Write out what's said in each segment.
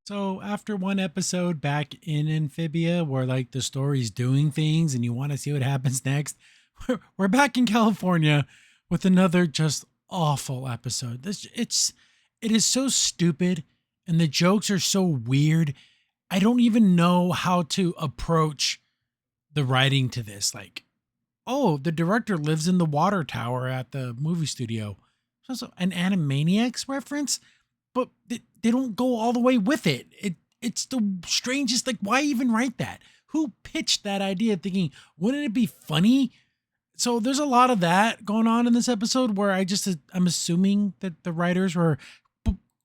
So after one episode back in Amphibia where like the story's doing things and you want to see what happens next, we're back in California with another just awful episode. It is so stupid and the jokes are so weird. I don't even know how to approach the writing to this. Like, oh, the director lives in the water tower at the movie studio. So an Animaniacs reference? But they don't go all the way with it. It's the strangest. Like, why even write that? Who pitched that idea? Thinking, wouldn't it be funny? So there's a lot of that going on in this episode where I'm assuming that the writers were,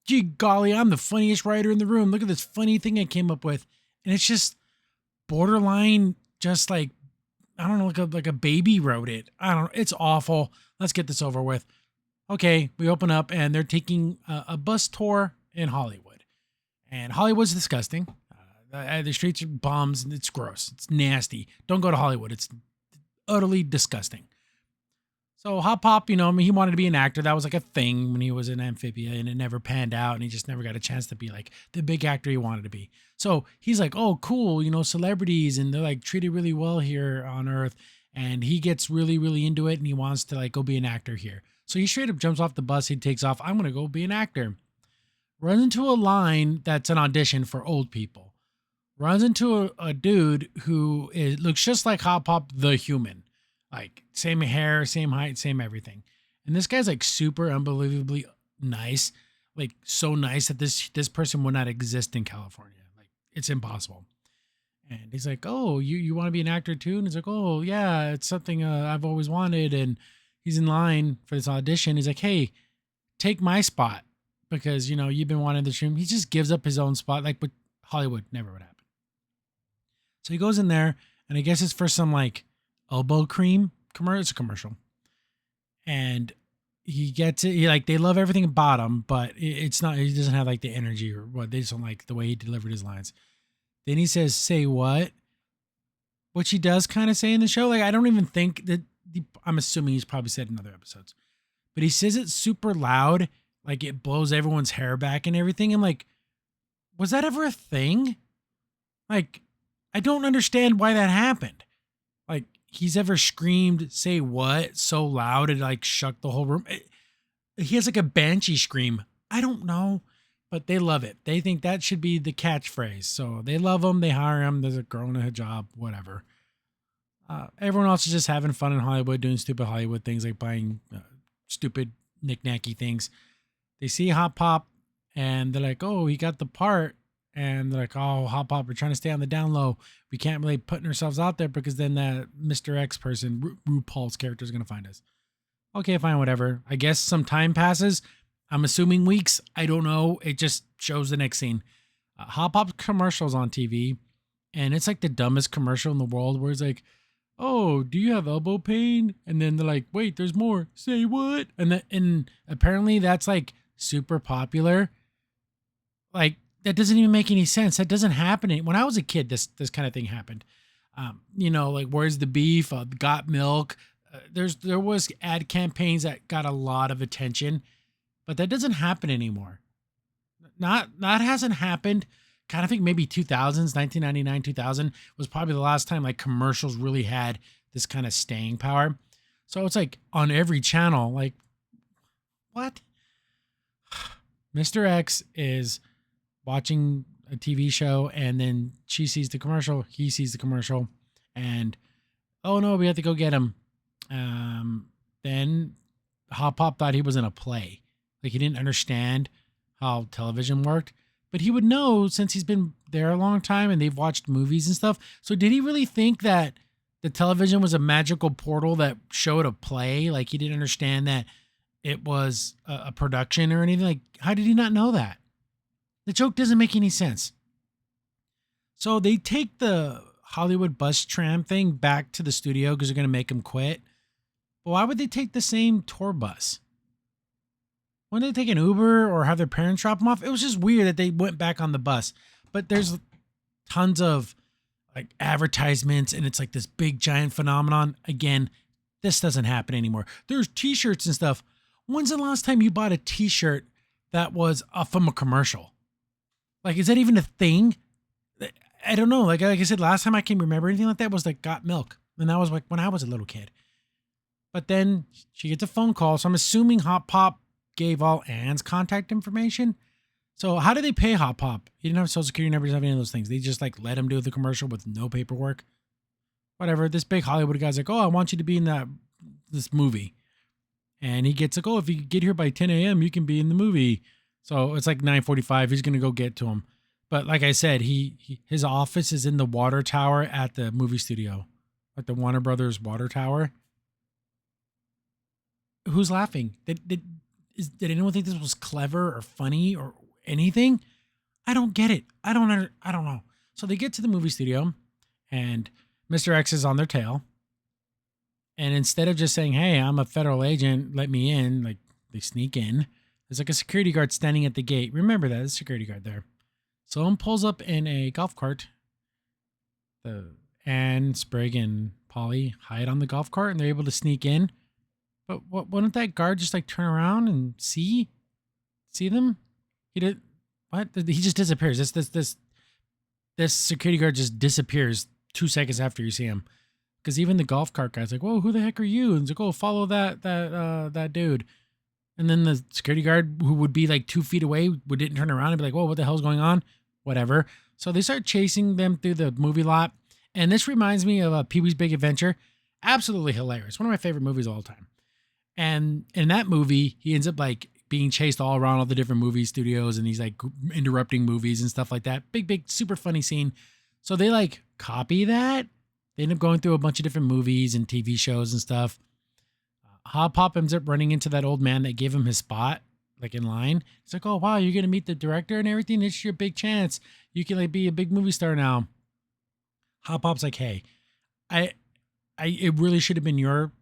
gee golly, I'm the funniest writer in the room. Look at this funny thing I came up with, and it's just borderline, just like I don't know, like a baby wrote it. I don't. It's awful. Let's get this over with. Okay, we open up and they're taking a bus tour in Hollywood. And Hollywood's disgusting. The streets are bums and it's gross. It's nasty. Don't go to Hollywood. It's utterly disgusting. So Hop Pop, I mean, he wanted to be an actor. That was like a thing when he was in Amphibia and it never panned out and he just never got a chance to be like the big actor he wanted to be. So he's like, oh, cool, celebrities and they're like treated really well here on Earth. And he gets really, really into it and he wants to like go be an actor here. So he straight up jumps off the bus. He takes off. I'm going to go be an actor. Runs into a line that's an audition for old people. Runs into a dude looks just like Hop Pop the human. Like same hair, same height, same everything. And this guy's like super unbelievably nice. Like so nice that this person would not exist in California. Like it's impossible. And he's like, "Oh, you want to be an actor too?" And he's like, "Oh, yeah, it's something I've always wanted." And he's in line for this audition. He's like, "Hey, take my spot because you've been wanting this room." He just gives up his own spot, like with Hollywood never would happen. So he goes in there, and I guess it's for some like elbow cream commercial. It's a commercial, and he gets it. He like they love everything about him, but it's not. He doesn't have like the energy or what. They just don't like the way he delivered his lines. Then he says, "Say what?" Which he does kind of say in the show. Like I don't even think that. I'm assuming he's probably said in other episodes, but he says it super loud, like it blows everyone's hair back and everything. I'm like, was that ever a thing? Like, I don't understand why that happened. Like he's ever screamed, "Say what?" so loud it like shook the whole room. He has like a banshee scream. I don't know, but they love it. They think that should be the catchphrase. So they love him. They hire him. There's a girl in a job, whatever. Everyone else is just having fun in Hollywood, doing stupid Hollywood things like buying stupid knick-knacky things. They see Hop Pop and they're like, "Oh, he got the part." And they're like, "Oh, Hop Pop, we're trying to stay on the down low. We can't really putting ourselves out there because then that Mr. X person, RuPaul's character, is going to find us." Okay, fine, whatever. I guess some time passes. I'm assuming weeks. I don't know. It just shows the next scene. Hop Pop commercials on TV. And it's like the dumbest commercial in the world where it's like, "Oh, do you have elbow pain?" And then they're like, "Wait, there's more. Say what?" And apparently that's like super popular. Like that doesn't even make any sense. That doesn't happen. When I was a kid, this kind of thing happened. Like where's the beef? Got milk. There was ad campaigns that got a lot of attention, but that doesn't happen anymore. Not hasn't happened. Kind of think maybe 2000s, 1999, 2000 was probably the last time like commercials really had this kind of staying power. So it's like on every channel, like what? Mr. X is watching a TV show and then she sees the commercial, he sees the commercial, and oh no, we have to go get him. Then Hop Pop thought he was in a play. Like he didn't understand how television worked, but he would know since he's been there a long time and they've watched movies and stuff. So did he really think that the television was a magical portal that showed a play? Like he didn't understand that it was a production or anything? Like how did he not know that? The joke doesn't make any sense. So they take the Hollywood bus tram thing back to the studio because they're going to make him quit. But why would they take the same tour bus? Wouldn't they take an Uber or have their parents drop them off? It was just weird that they went back on the bus. But there's tons of like advertisements and it's like this big giant phenomenon. Again, this doesn't happen anymore. There's t-shirts and stuff. When's the last time you bought a t-shirt that was from a commercial? Like, is that even a thing? I don't know. Like I said, last time I can remember anything like that was like Got Milk. And that was like when I was a little kid. But then she gets a phone call. So I'm assuming Hot Pop gave all Anne's contact information. So how do they pay Hot Pop? He didn't have social security numbers, any of those things. They just like let him do the commercial with no paperwork. Whatever. This big Hollywood guy's like, oh, I want you to be in this movie. And he gets like, oh, if you get here by 10 a.m., you can be in the movie. So it's like 9:45. He's going to go get to him. But like I said, his office is in the water tower at the movie studio, like the Warner Brothers water tower. Who's laughing? Did anyone think this was clever or funny or anything? I don't get it. I don't know. So they get to the movie studio, and Mr. X is on their tail. And instead of just saying, "Hey, I'm a federal agent, let me in," like they sneak in. There's like a security guard standing at the gate. Remember that, there's a security guard there. Someone pulls up in a golf cart. And Sprig and Polly hide on the golf cart, and they're able to sneak in. But wouldn't that guard just like turn around and see them? He did what? He just disappears. This security guard just disappears 2 seconds after you see him. Because even the golf cart guy's like, "Whoa, who the heck are you?" And he's like, "Oh, follow that dude." And then the security guard, who would be like 2 feet away, didn't turn around and be like, "Whoa, what the hell's going on?" Whatever. So they start chasing them through the movie lot. And this reminds me of Pee-wee's Big Adventure. Absolutely hilarious. One of my favorite movies of all time. And in that movie, he ends up like being chased all around all the different movie studios, and he's like interrupting movies and stuff like that. Big, super funny scene. So they like copy that. They end up going through a bunch of different movies and TV shows and stuff. Hot Pop ends up running into that old man that gave him his spot, like in line. He's like, "Oh, wow, you're going to meet the director and everything. It's your big chance. You can like be a big movie star now." Hot Pop's like, "Hey, it really should have been your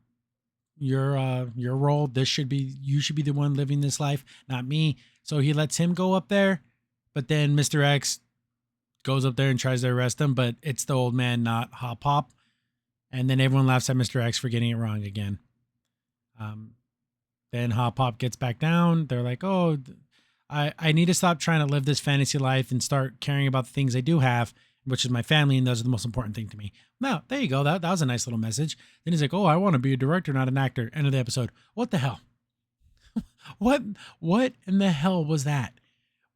role. You should be the one living this life, not me." So he lets him go up there, but then Mr. X goes up there and tries to arrest him, but it's the old man, not Hot Pop. And then everyone laughs at Mr. X for getting it wrong again. Then Hot Pop gets back down. They're like, "Oh, I need to stop trying to live this fantasy life and start caring about the things I do have, which is my family, and those are the most important thing to me." Now, there you go. That was a nice little message. Then he's like, "Oh, I want to be a director, not an actor." End of the episode. What the hell? What in the hell was that?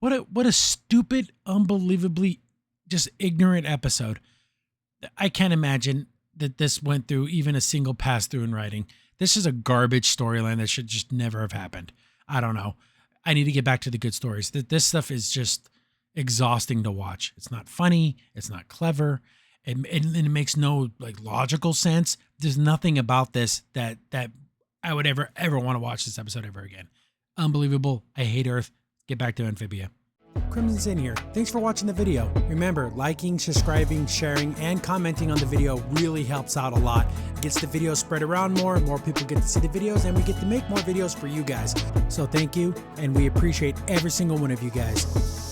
What a stupid, unbelievably just ignorant episode. I can't imagine that this went through even a single pass through in writing. This is a garbage storyline that should just never have happened. I don't know. I need to get back to the good stories. This stuff is just exhausting to watch. It's not funny. It's not clever. It makes no like logical sense. There's nothing about this that I would ever want to watch this episode ever again. Unbelievable. I hate Earth. Get back to Amphibia. Crimson Sin here. Thanks for watching the video. Remember, liking, subscribing, sharing, and commenting on the video really helps out a lot. It gets the video spread around more people get to see the videos, and we get to make more videos for you guys. So thank you, and we appreciate every single one of you guys.